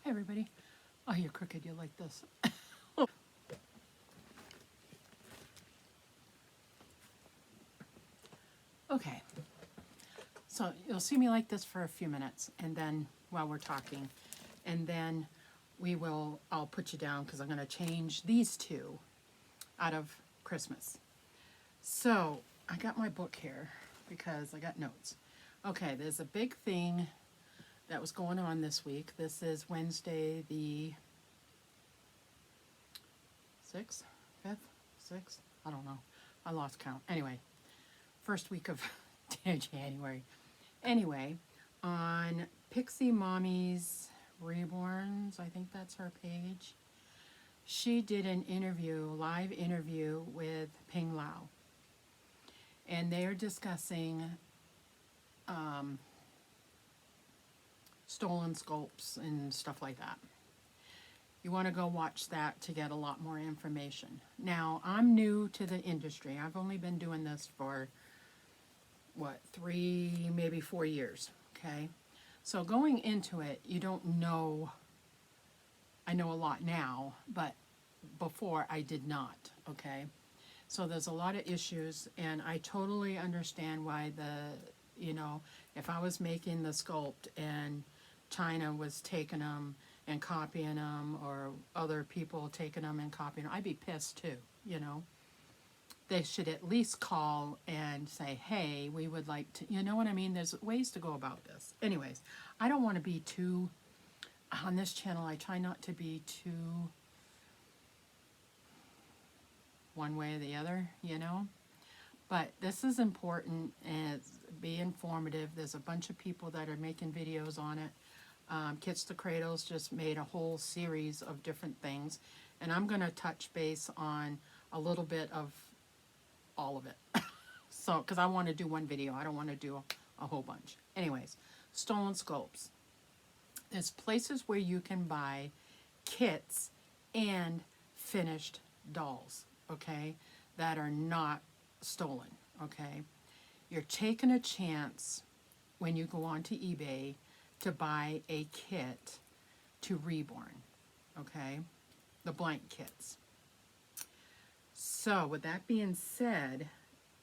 Hey everybody. Oh, you're crooked. You like this. Okay. So you'll see me like this for a few minutes, and then while we're talking, and then I'll put you down because I'm going to change these two out of Christmas. So I got my book here because I got notes. Okay, there's a big thing that was going on this week. This is Wednesday the 6th, 5th, 6th? I don't know. I lost count. Anyway, first week of January. Anyway, on Pixie Mommy's Reborns, I think that's her page, she did an interview, live interview with Ping Lao. And they are discussing stolen sculpts and stuff like that. You want to go watch that to get a lot more information. Now, I'm new to the industry. I've only been doing this for, 3, maybe 4 years, okay? So going into it, you don't know, I know a lot now, but before I did not, okay? So there's a lot of issues, and I totally understand why if I was making the sculpt and China was taking them and copying them, or other people taking them and copying them, I'd be pissed too, They should at least call and say, hey, we would like to, you know what I mean? There's ways to go about this. Anyways, I don't want to be too, on this channel, I try not to be too one way or the other, But this is important, and be informative. There's a bunch of people that are making videos on it. Kits to Cradles just made a whole series of different things, and I'm going to touch base on a little bit of all of it. So, because I want to do one video, I don't want to do a whole bunch. Anyways, stolen sculpts. There's places where you can buy kits and finished dolls, okay, that are not stolen, okay? You're taking a chance when you go onto eBay to buy a kit to Reborn, okay? The blank kits. So with that being said,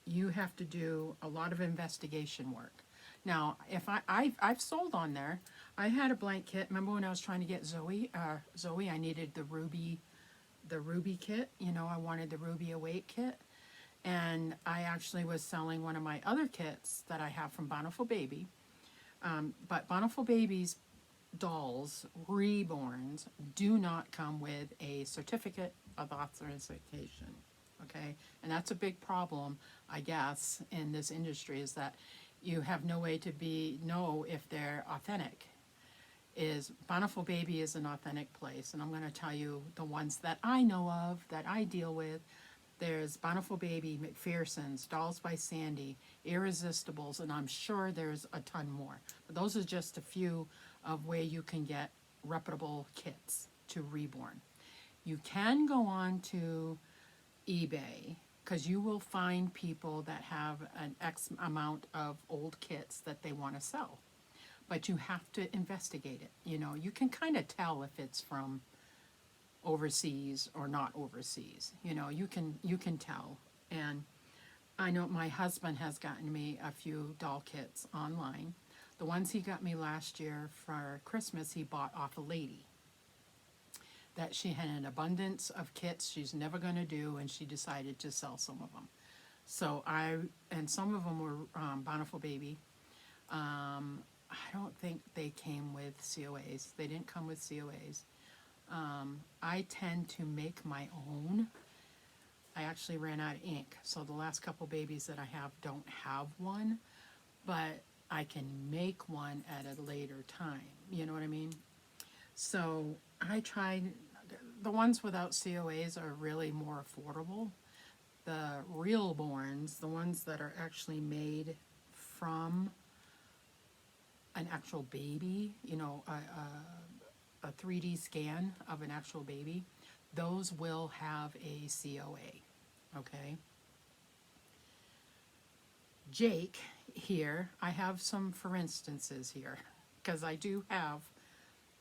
you have to do a lot of investigation work. Now, if I've sold on there. I had a blank kit. Remember when I was trying to get Zoe, I needed the ruby kit. I wanted the Ruby Awake kit. And I actually was selling one of my other kits that I have from Bountiful Baby. But Bountiful Baby's dolls, Reborns, do not come with a certificate of authorization. Okay? And that's a big problem, I guess, in this industry, is that you have no way to know if they're authentic. Bountiful Baby is an authentic place, and I'm going to tell you the ones that I know of, that I deal with. There's Bountiful Baby, McPherson's, Dolls by Sandy, Irresistibles, and I'm sure there's a ton more. But those are just a few of where you can get reputable kits to Reborn. You can go on to eBay, because you will find people that have an X amount of old kits that they want to sell. But you have to investigate it. You can kind of tell if it's from overseas or not overseas. You can tell. And I know my husband has gotten me a few doll kits online. The ones he got me last year for Christmas, he bought off a lady that she had an abundance of kits she's never going to do, and she decided to sell some of them. So and some of them were Bountiful Baby. I don't think they came with COAs. They didn't come with COAs. I tend to make my own. I actually ran out of ink, so the last couple babies that I have don't have one, but I can make one at a later time. You know what I mean? So I tried. The ones without COAs are really more affordable. The Reborns, the ones that are actually made from an actual baby, a 3D scan of an actual baby, those will have a COA, okay? Jake here, I have some for instances here, because I do have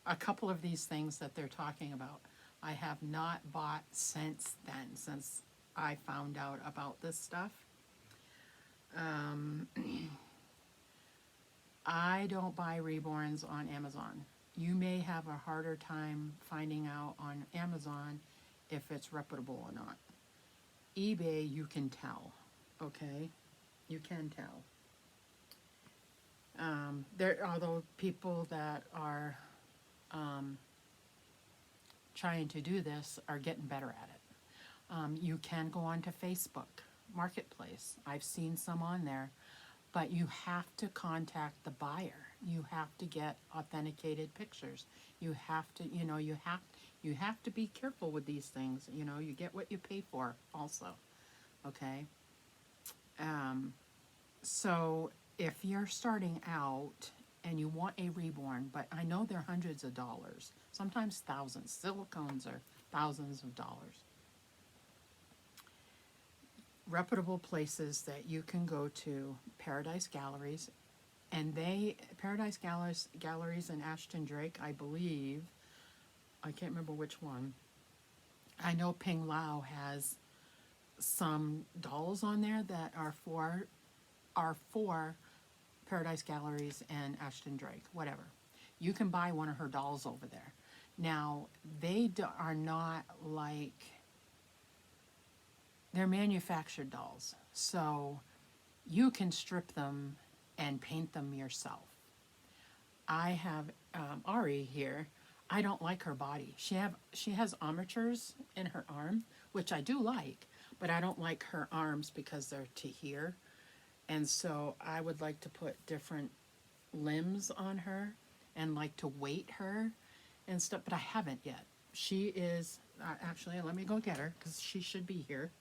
a couple of these things that they're talking about, I have not bought since then, since I found out about this stuff. I don't buy Reborns on Amazon. You may have a harder time finding out on Amazon if it's reputable or not. eBay, you can tell, okay? You can tell. There are those people that are trying to do this are getting better at it. You can go onto Facebook Marketplace. I've seen some on there, but you have to contact the buyer. You have to get authenticated pictures. You have to, you have to be careful with these things. You get what you pay for also, okay? So if you're starting out and you want a reborn, but I know they're hundreds of dollars, sometimes thousands. Silicones are thousands of dollars. Reputable places that you can go to, Paradise Galleries, and Paradise Galleries and Ashton Drake, I believe, I can't remember which one. I know Ping Lao has some dolls on there that are for Paradise Galleries and Ashton Drake, whatever. You can buy one of her dolls over there. Now, they are not like, they're manufactured dolls, so you can strip them and paint them yourself. I have Ari here. I don't like her body. She has armatures in her arm, which I do like, but I don't like her arms because they're to here. And so I would like to put different limbs on her and like to weight her and stuff, but I haven't yet. She is, actually, let me go get her because she should be here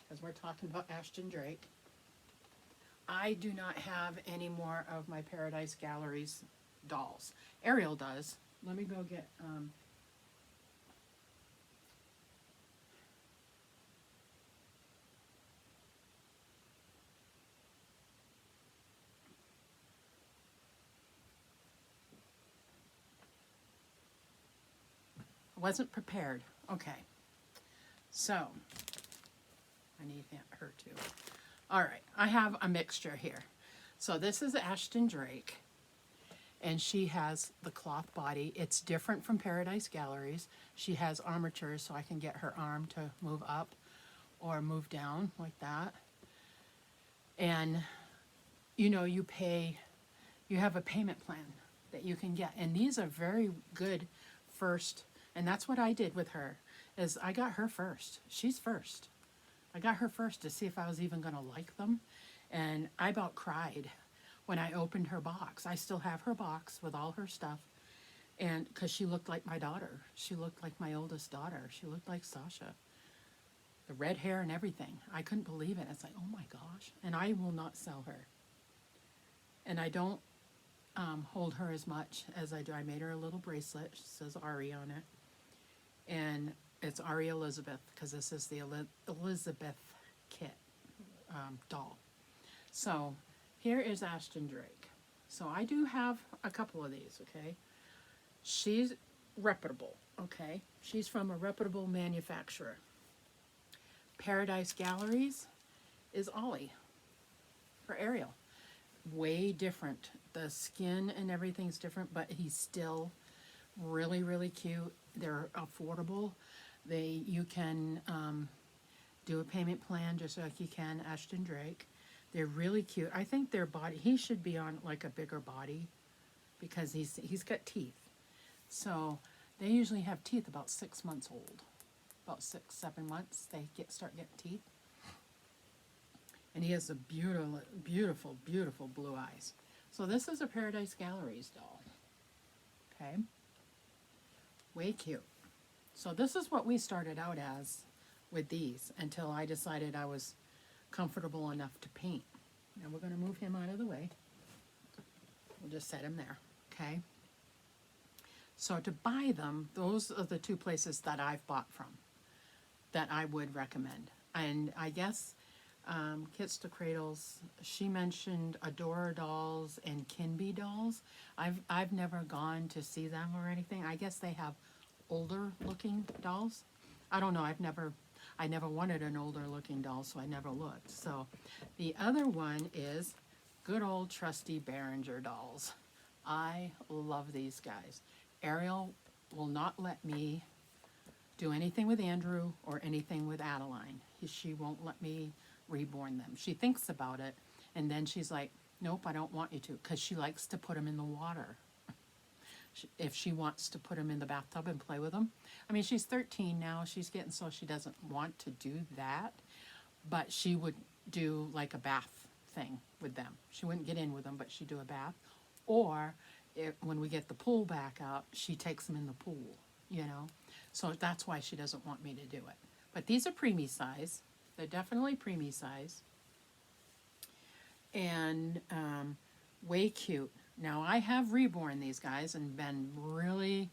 because we're talking about Ashton Drake. I do not have any more of my Paradise Galleries dolls. Ariel does. Let me go get, wasn't prepared. Okay. So, I need her too. All right, I have a mixture here. So this is Ashton Drake, and she has the cloth body. It's different from Paradise Galleries. She has armatures so I can get her arm to move up or move down like that. And, you have a payment plan that you can get. And these are very good first. And that's what I did with her, is I got her first. She's first. I got her first to see if I was even going to like them. And I about cried when I opened her box. I still have her box with all her stuff. And because she looked like my daughter. She looked like my oldest daughter. She looked like Sasha. The red hair and everything. I couldn't believe it. It's like, oh my gosh. And I will not sell her. And I don't hold her as much as I do. I made her a little bracelet. She says Ari on it. And it's Ari Elizabeth, because this is the Elizabeth kit doll. So here is Ashton Drake. So I do have a couple of these, okay? She's reputable, okay? She's from a reputable manufacturer. Paradise Galleries is Ollie for Ariel. Way different. The skin and everything's different, but he's still really, really cute. They're affordable. You can do a payment plan just like you can Ashton Drake. They're really cute. I think their body, he should be on like a bigger body because he's got teeth. So they usually have teeth about 6 months old. About 6, 7 months they start getting teeth. And he has a beautiful, beautiful, beautiful blue eyes. So this is a Paradise Galleries doll. Okay. Way cute. So this is what we started out as with these until I decided I was comfortable enough to paint. Now we're going to move him out of the way. We'll just set him there. Okay. So to buy them, those are the two places that I've bought from that I would recommend. And I guess Kits to Cradles, she mentioned Adora Dolls and Kinby Dolls. I've never gone to see them or anything. I guess they have older looking dolls. I don't know. I never wanted an older looking doll, so I never looked. So the other one is good old trusty Behringer Dolls. I love these guys. Ariel will not let me do anything with Andrew or anything with Adeline. She won't let me reborn them. She thinks about it, and then she's like, nope, I don't want you to, because she likes to put them in the water. If she wants to put them in the bathtub and play with them. I mean, she's 13 now. She's getting so she doesn't want to do that, but she would do like a bath thing with them. She wouldn't get in with them, but she'd do a bath. Or when we get the pool back up, she takes them in the pool, you know. So that's why she doesn't want me to do it. But these are preemie size. They're definitely preemie size. And way cute. Now, I have reborn these guys and been really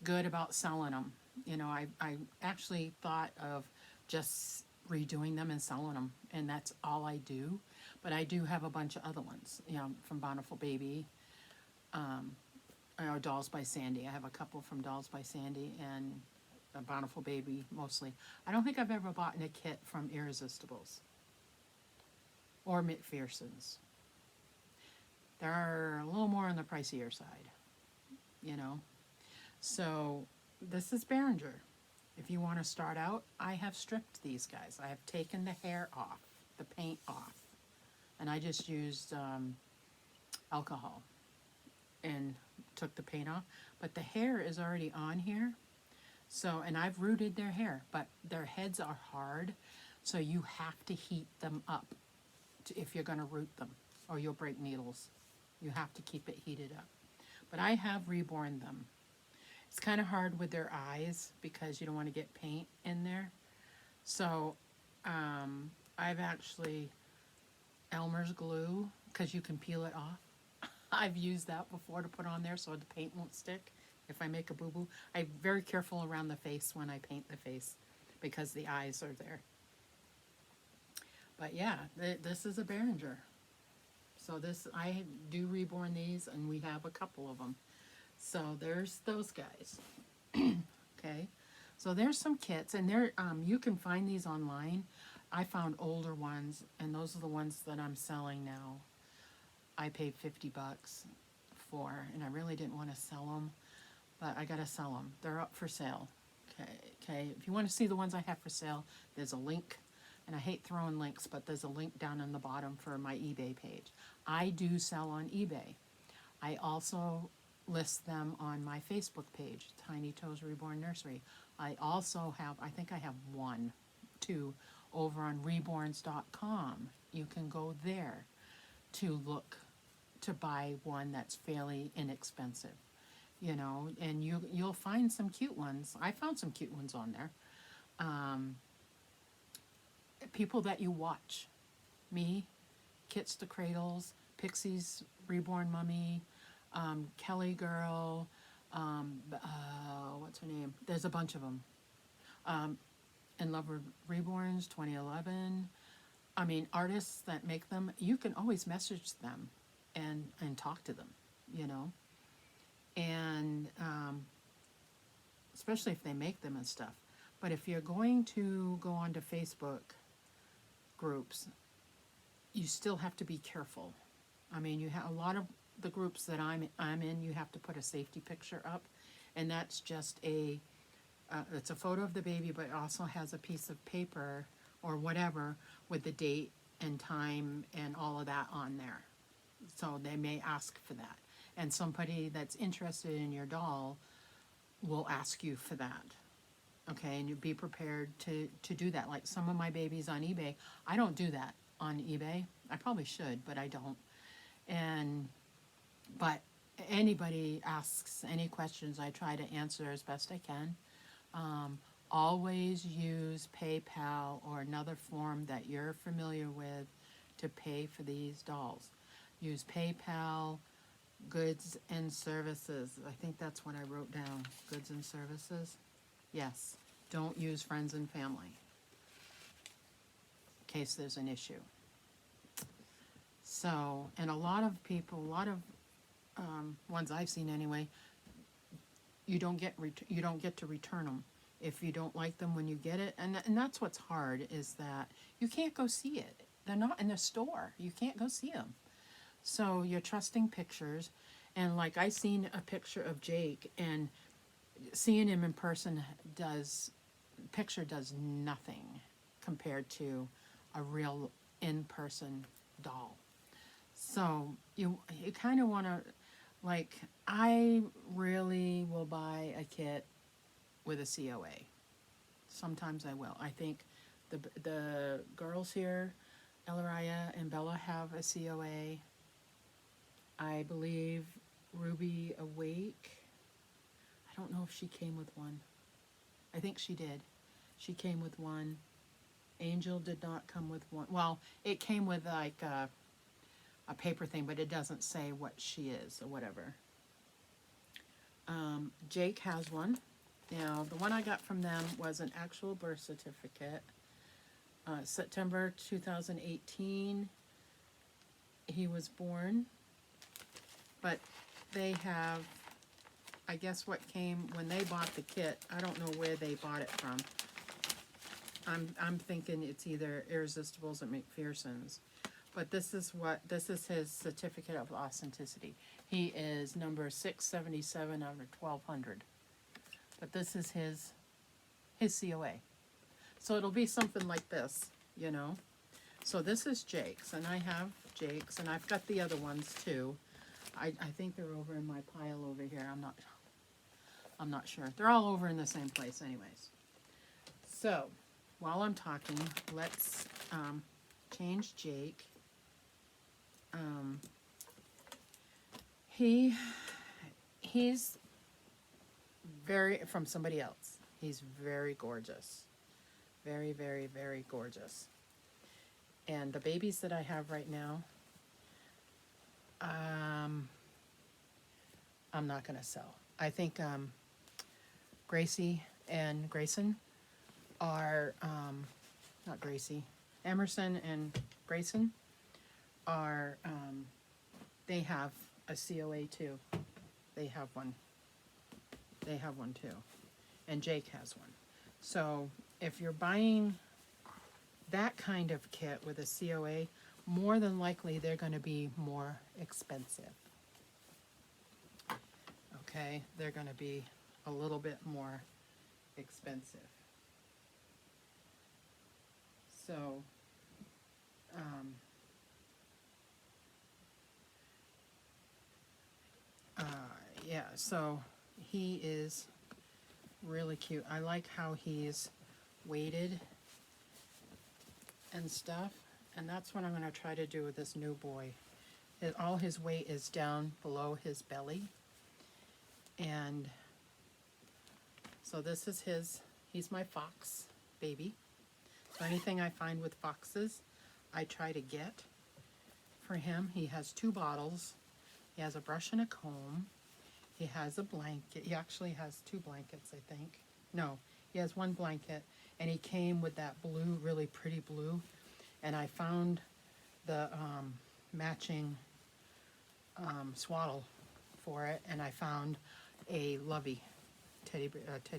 good about selling them. You know, I actually thought of just redoing them and selling them, and that's all I do. But I do have a bunch of other ones, you know, from Bountiful Baby, or Dolls by Sandy. I have a couple from Dolls by Sandy and a Bountiful Baby, mostly. I don't think I've ever bought a kit from Irresistibles or McPherson's. They're a little more on the pricier side, you know. So this is Behringer. If you want to start out, I have stripped these guys. I have taken the hair off, the paint off, and I just used alcohol and took the paint off. But the hair is already on here. So, and I've rooted their hair, but their heads are hard, so you have to heat them up if you're going to root them, or you'll break needles. You have to keep it heated up. But I have reborn them. It's kind of hard with their eyes because you don't want to get paint in there. So I've actually, Elmer's glue, because you can peel it off. I've used that before to put on there so the paint won't stick if I make a boo-boo. I'm very careful around the face when I paint the face because the eyes are there. But yeah, this is a Behringer. So I do reborn these, and we have a couple of them. So there's those guys. Okay, so there's some kits, and you can find these online. I found older ones, and those are the ones that I'm selling now. I paid $50 for, and I really didn't want to sell them, but I gotta sell them. They're up for sale. Okay. If you want to see the ones I have for sale, there's a link. And I hate throwing links, but there's a link down on the bottom for my eBay page. I do sell on eBay. I also list them on my Facebook page, Tiny Toes Reborn Nursery. I also have, I think I have 1, 2 over on reborns.com. You can go there to look to buy one that's fairly inexpensive, you know, and you'll find some cute ones. I found some cute ones on there. People that you watch, me, Kits to Cradles, Pixie's Reborn Mummy, Kelly Girl, what's her name? There's a bunch of them. In Love with Reborns, 2011. I mean, artists that make them, you can always message them and talk to them, you know. And especially if they make them and stuff. But if you're going to go onto Facebook groups, you still have to be careful. I mean, you have a lot of the groups that I'm in, you have to put a safety picture up, and that's just it's a photo of the baby, but it also has a piece of paper or whatever with the date and time and all of that on there. So they may ask for that. And somebody that's interested in your doll will ask you for that. Okay, and you be prepared to do that. Like some of my babies on eBay, I don't do that on eBay. I probably should, but I don't. But anybody asks any questions, I try to answer as best I can. Always use PayPal or another form that you're familiar with to pay for these dolls. Use PayPal, goods and services. I think that's what I wrote down, goods and services. Yes, don't use friends and family. case there's an issue. So, and a lot of people, a lot of ones I've seen anyway, you don't get to return them if you don't like them when you get it, and that's what's hard, is that you can't go see it. They're not in the store. You can't go see them. So you're trusting pictures, and like I seen a picture of Jake, and seeing him in person picture does nothing compared to a real in-person doll. So you kind of want to, like, I really will buy a kit with a COA. Sometimes I will. I think the girls here, Elariah and Bella, have a COA. I believe Ruby Awake, I don't know if she came with one. I think she did. She came with one. Angel did not come with one. Well, it came with like a paper thing, but it doesn't say what she is or whatever. Jake has one. Now, the one I got from them was an actual birth certificate. September 2018, he was born. But they have, I guess what came when they bought the kit, I don't know where they bought it from. I'm thinking it's either Irresistibles or McPherson's. But this is his certificate of authenticity. He is number 677 out of 1200. But this is his COA. So it'll be something like this, you know. So this is Jake's, and I have Jake's, and I've got the other ones too. I think they're over in my pile over here. I'm not sure. They're all over in the same place anyways. So while I'm talking, let's change Jake. He's very, from somebody else, he's very gorgeous. Very, very, very gorgeous. And the babies that I have right now, I'm not going to sell. I think Gracie and Grayson are, not Gracie, Emerson and Grayson are, they have a COA too. They have one. They have one too. And Jake has one. So if you're buying that kind of kit with a COA, more than likely they're going to be more expensive. Okay, they're going to be a little bit more expensive. So, yeah, so he is really cute. I like how he's weighted and stuff, and that's what I'm going to try to do with this new boy. All his weight is down below his belly, and so this is he's my fox baby. So anything I find with foxes, I try to get for him. He has 2 bottles. He has a brush and a comb. He has a blanket. He actually has 2 blankets, I think. No, he has 1 blanket, and he came with that blue, really pretty blue. And I found the matching swaddle for it, and I found a lovey, teddy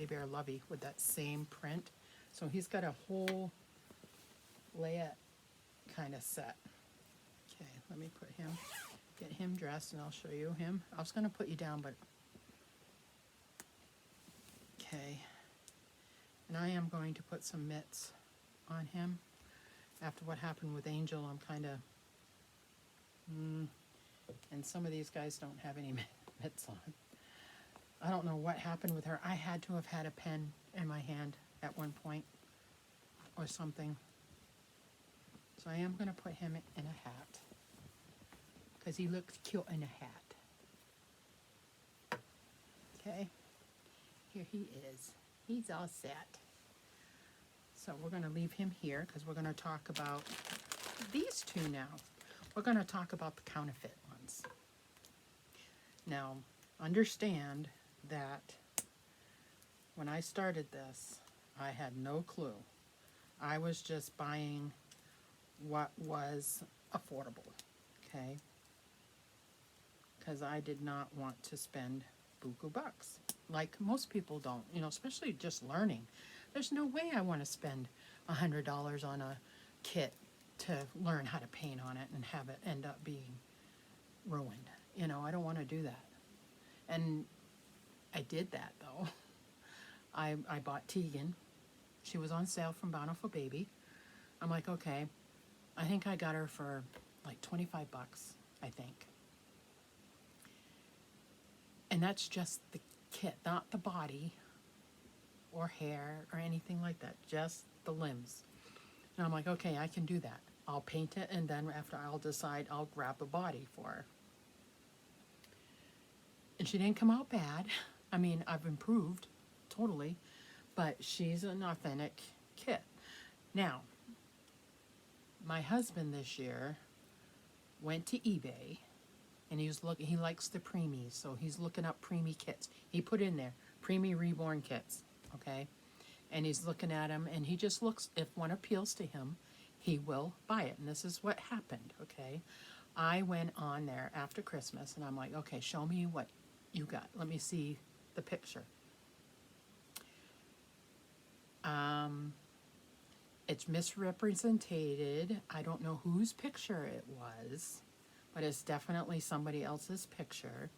bear lovey with that same print. So he's got a whole layette kind of set. Okay, let me get him dressed, and I'll show you him. I was going to put you down, but okay. And I am going to put some mitts on him. After what happened with Angel, I'm kind of, and some of these guys don't have any mitts on. I don't know what happened with her. I had to have had a pen in my hand at one point or something. So I am going to put him in a hat because he looks cute in a hat. Okay, here he is. He's all set. So we're going to leave him here because we're going to talk about these 2 now. We're going to talk about the counterfeit ones. Now, understand that when I started this, I had no clue. I was just buying what was affordable, okay? Because I did not want to spend buku bucks, like most people don't, you know, especially just learning. There's no way I want to spend $100 on a kit to learn how to paint on it and have it end up being ruined. You know, I don't want to do that. And I did that, though. I bought Tegan. She was on sale from Bountiful Baby. I'm like, okay, I think I got her for like 25 bucks, I think. And that's just the kit, not the body or hair or anything like that, just the limbs. And I'm like, okay, I can do that. I'll paint it, and then after I'll decide I'll grab the body for her. And she didn't come out bad. I mean, I've improved totally, but she's an authentic kit. Now, my husband this year went to eBay, and he was looking. He likes the preemies, so he's looking up preemie kits. He put in there preemie reborn kits, okay? And he's looking at them, and he just looks. If one appeals to him, he will buy it. And this is what happened, okay? I went on there after Christmas, and I'm like, okay, show me what you got. Let me see the picture. It's misrepresented. I don't know whose picture it was, but it's definitely somebody else's picture.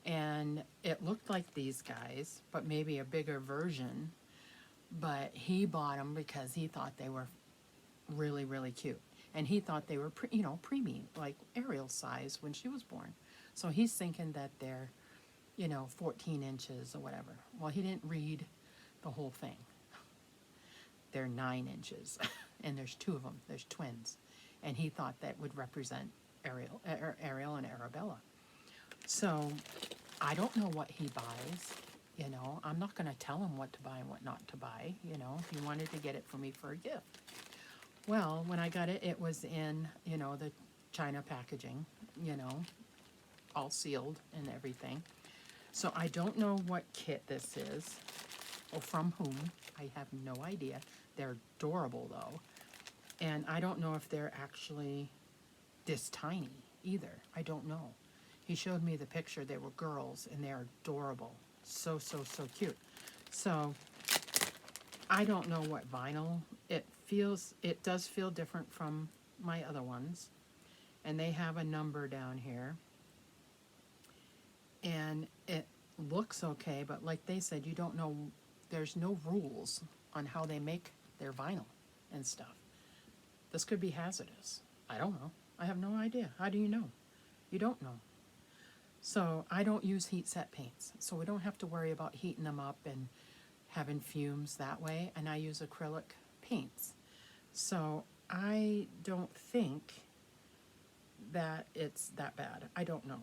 And it looked like these guys, but maybe a bigger version. But he bought them because he thought they were really, really cute. And he thought they were, preemie, like Ariel's size when she was born. So he's thinking that they're, 14 inches or whatever. Well, he didn't read the whole thing. They're 9 inches, and there's 2 of them. There's twins. And he thought that would represent Ariel and Arabella. So I don't know what he buys. I'm not going to tell him what to buy and what not to buy. He wanted to get it for me for a gift. Well, when I got it, it was in, the China packaging, all sealed and everything. So I don't know what kit this is or from whom. I have no idea. They're adorable, though. And I don't know if they're actually this tiny either. I don't know. He showed me the picture. They were girls, and they're adorable. So, so, so cute. So I don't know what vinyl. It does feel different from my other ones. And they have a number down here. And it looks okay, but like they said, you don't know, there's no rules on how they make their vinyl and stuff. This could be hazardous. I don't know. I have no idea. How do you know? You don't know. So I don't use heat set paints, so we don't have to worry about heating them up and having fumes that way, and I use acrylic paints. So I don't think that it's that bad. I don't know.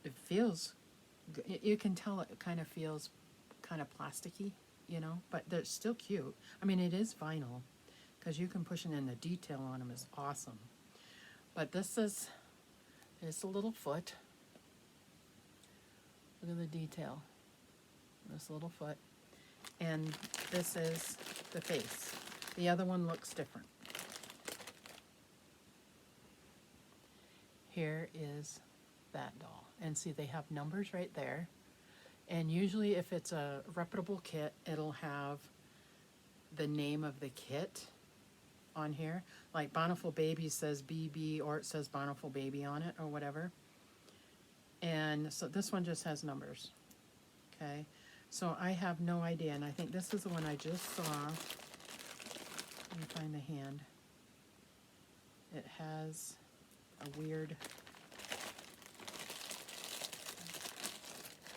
It feels, you can tell it kind of feels kind of plasticky, but they're still cute. I mean, it is vinyl, because you can push it in. The detail on them is awesome. But this is a little foot. Look at the detail. This little foot. And this is the face. The other one looks different. Here is that doll. And see, they have numbers right there. And usually if it's a reputable kit, it'll have the name of the kit on here. Like Bountiful Baby says BB, or it says Bountiful Baby on it, or whatever. And so this one just has numbers. Okay. So I have no idea. And I think this is the one I just saw. Let me find the hand. It has a weird...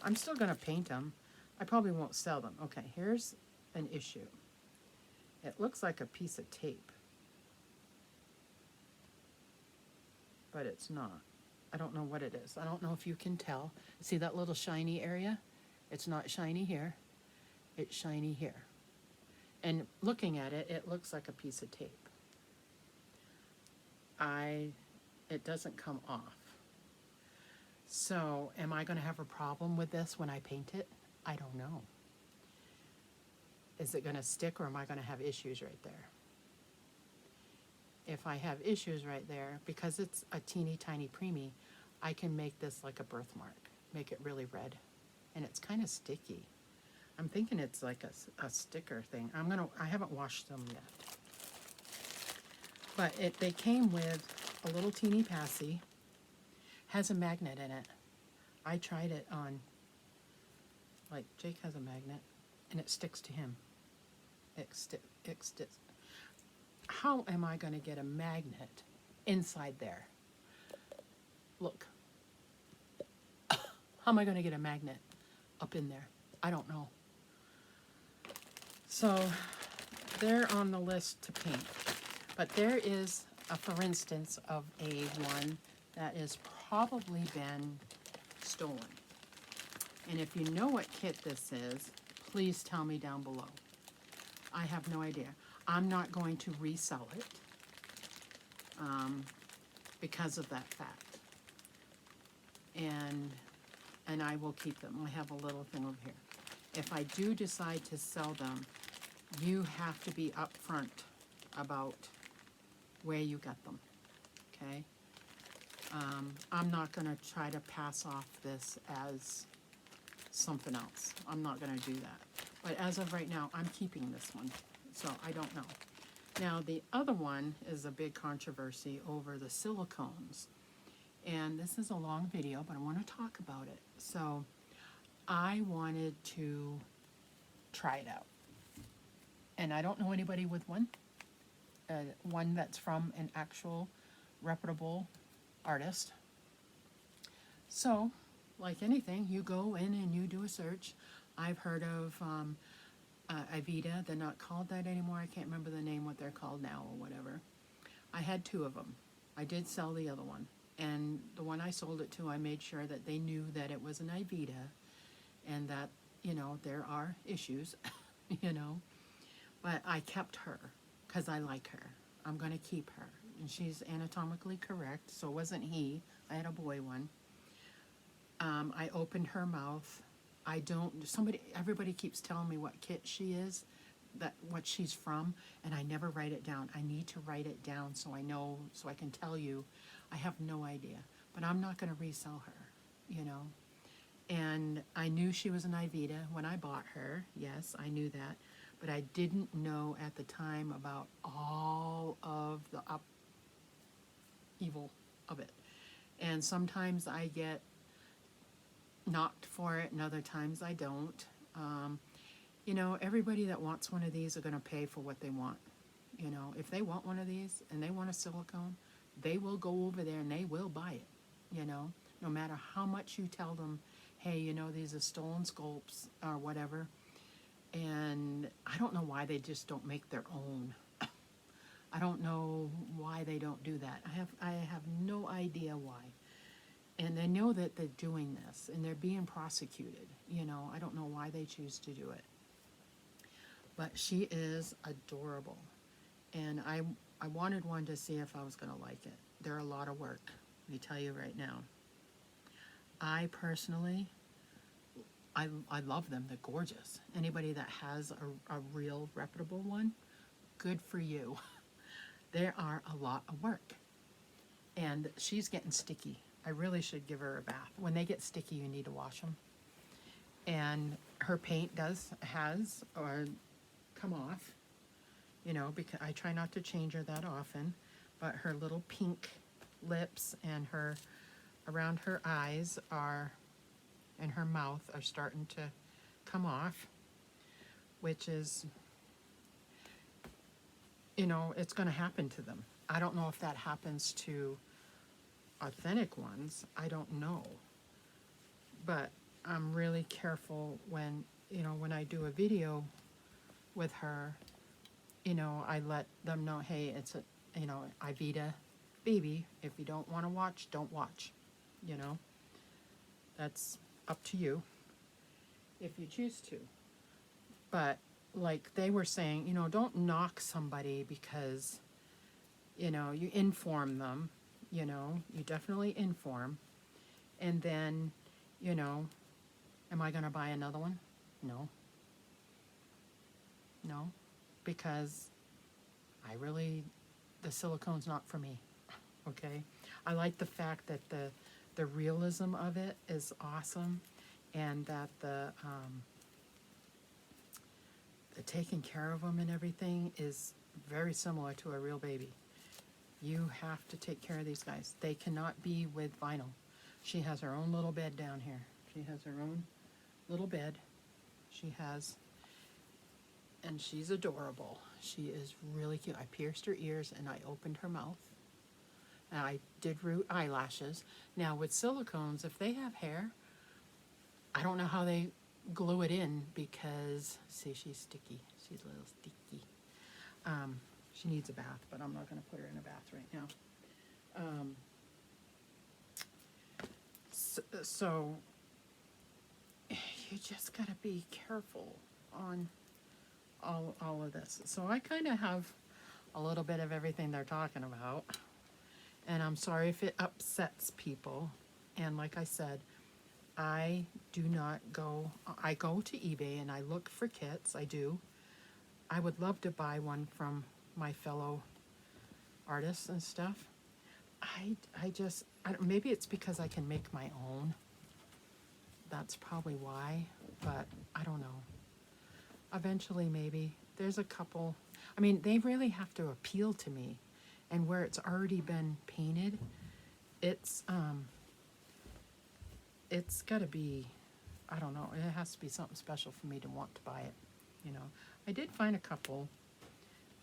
I'm still going to paint them. I probably won't sell them. Okay, here's an issue. It looks like a piece of tape. But it's not. I don't know what it is. I don't know if you can tell. See that little shiny area? It's not shiny here. It's shiny here. And looking at it, it looks like a piece of tape. It doesn't come off. So, am I going to have a problem with this when I paint it? I don't know. Is it going to stick, or am I going to have issues right there? if I have issues right there, because it's a teeny tiny preemie, I can make this like a birthmark, make it really red. And it's kind of sticky. I'm thinking it's like a sticker thing. I haven't washed them yet. But they came with a little teeny passy, has a magnet in it. I tried it on, like Jake has a magnet, and it sticks to him. It sticks. How am I going to get a magnet inside there? Look. How am I going to get a magnet up in there? I don't know. So they're on the list to paint. But there is, for instance, of a one that has probably been stolen. And if you know what kit this is, please tell me down below. I have no idea. I'm not going to resell it because of that fact. And I will keep them. I have a little thing over here. If I do decide to sell them, you have to be upfront about where you got them, okay? I'm not going to try to pass off this as something else. I'm not going to do that. But as of right now, I'm keeping this one, so I don't know. Now, the other one is a big controversy over the silicones. And this is a long video, but I want to talk about it. So I wanted to try it out. And I don't know anybody with one that's from an actual reputable artist. So, like anything, you go in and you do a search. I've heard of Ivita. They're not called that anymore. I can't remember the name, what they're called now or whatever. I had two of them. I did sell the other one. And the one I sold it to, I made sure that they knew that it was an Ivita and that, you know, there are issues, you know. But I kept her because I like her. I'm going to keep her. And she's anatomically correct, so it wasn't he. I had a boy one. I opened her mouth. Everybody keeps telling me what kit she is, what she's from, and I never write it down. I need to write it down so I know, so I can tell you. I have no idea, but I'm not going to resell her, you know. And I knew she was an Ivita when I bought her. Yes, I knew that, but I didn't know at the time about all of the evil of it. And sometimes I get knocked for it, and other times I don't. You know, everybody that wants one of these are going to pay for what they want. You know, if they want one of these and they want a silicone, they will go over there and they will buy it, you know, no matter how much you tell them, hey, you know, these are stolen Sculpts or whatever. And I don't know why they just don't make their own. I don't know why they don't do that. I have no idea why. And they know that they're doing this and they're being prosecuted, you know. I don't know why they choose to do it. But she is adorable. And I wanted one to see if I was going to like it. They're a lot of work, let me tell you right now. I personally, I love them. They're gorgeous. Anybody that has a real reputable one, good for you. They are a lot of work. And she's getting sticky. I really should give her a bath. When they get sticky, you need to wash them. And her paint has come off. You know, because I try not to change her that often, but her little pink lips and around her eyes and her mouth are starting to come off, which is, you know, it's going to happen to them. I don't know if that happens to authentic ones. I don't know. But I'm really careful when, you know, when I do a video with her, you know, I let them know, hey, it's a, you know, Ivita baby. If you don't want to watch, don't watch. You know, that's up to you if you choose to. But like they were saying, you know, don't knock somebody because, you know, you inform them, you know, you definitely inform. And then, you know, am I going to buy another one? No. No. Because I really the silicone's not for me, okay? I like the fact that the realism of it is awesome, and that the taking care of them and everything is very similar to a real baby. You have to take care of these guys. They cannot be with vinyl. She has her own little bed down here. She has her own little bed. She has, and she's adorable. She is really cute. I pierced her ears and I opened her mouth. And I did root eyelashes. Now with silicones, if they have hair, I don't know how they glue it in because, see, she's sticky. She's a little sticky. She needs a bath, but I'm not going to put her in a bath right now. So you just got to be careful on all of this. So I kind of have a little bit of everything they're talking about. And I'm sorry if it upsets people. And like I said, I do not go, I go to eBay and I look for kits. I do. I would love to buy one from my fellow artists and stuff. I just, maybe it's because I can make my own. That's probably why, but I don't know. Eventually, maybe. There's a couple, I mean, they really have to appeal to me. And where it's already been painted, it's got to be, I don't know, it has to be something special for me to want to buy it, you know. I did find a couple,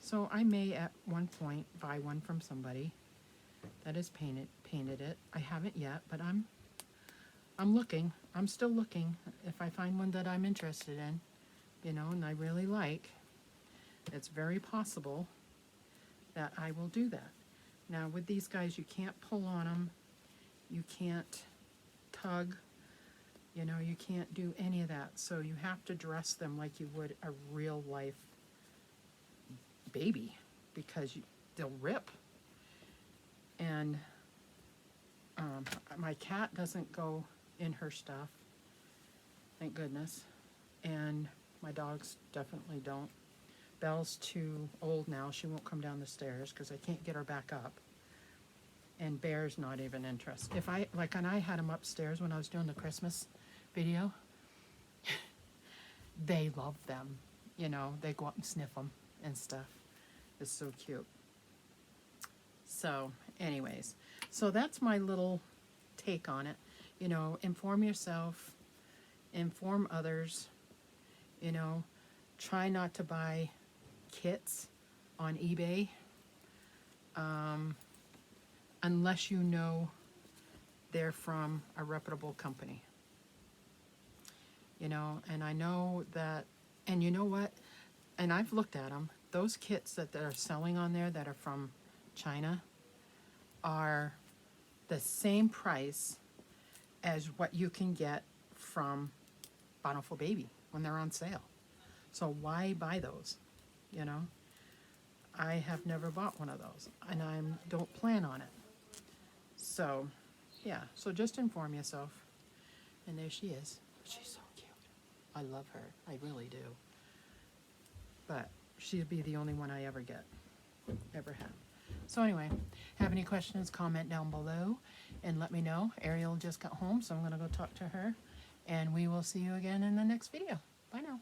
so I may at one point buy one from somebody that has painted it. I haven't yet, but I'm looking. I'm still looking. If I find one that I'm interested in, you know, and I really like, it's very possible that I will do that. Now with these guys, you can't pull on them, you can't tug, you know, you can't do any of that. So you have to dress them like you would a real life baby, because they'll rip. And my cat doesn't go in her stuff, thank goodness, and my dogs definitely don't. Belle's too old now. She won't come down the stairs because I can't get her back up. And Bear's not even interested. If I, like, and I had him upstairs when I was doing the Christmas video. They love them. You know, they go up and sniff them and stuff. It's so cute. So, anyways. So that's my little take on it. You know, inform yourself. Inform others. You know, try not to buy kits on eBay unless you know they're from a reputable company, you know. And I know that, and you know what, and I've looked at them, those kits that they're selling on there that are from China are the same price as what you can get from Bountiful Baby when they're on sale. So why buy those? You know, I have never bought one of those, and I don't plan on it. So, yeah, so just inform yourself. And there she is. She's so cute. I love her. I really do. But she'd be the only one I ever get. Ever have. So anyway, have any questions, comment down below and let me know. Ariel just got home, so I'm going to go talk to her. And we will see you again in the next video. Bye now.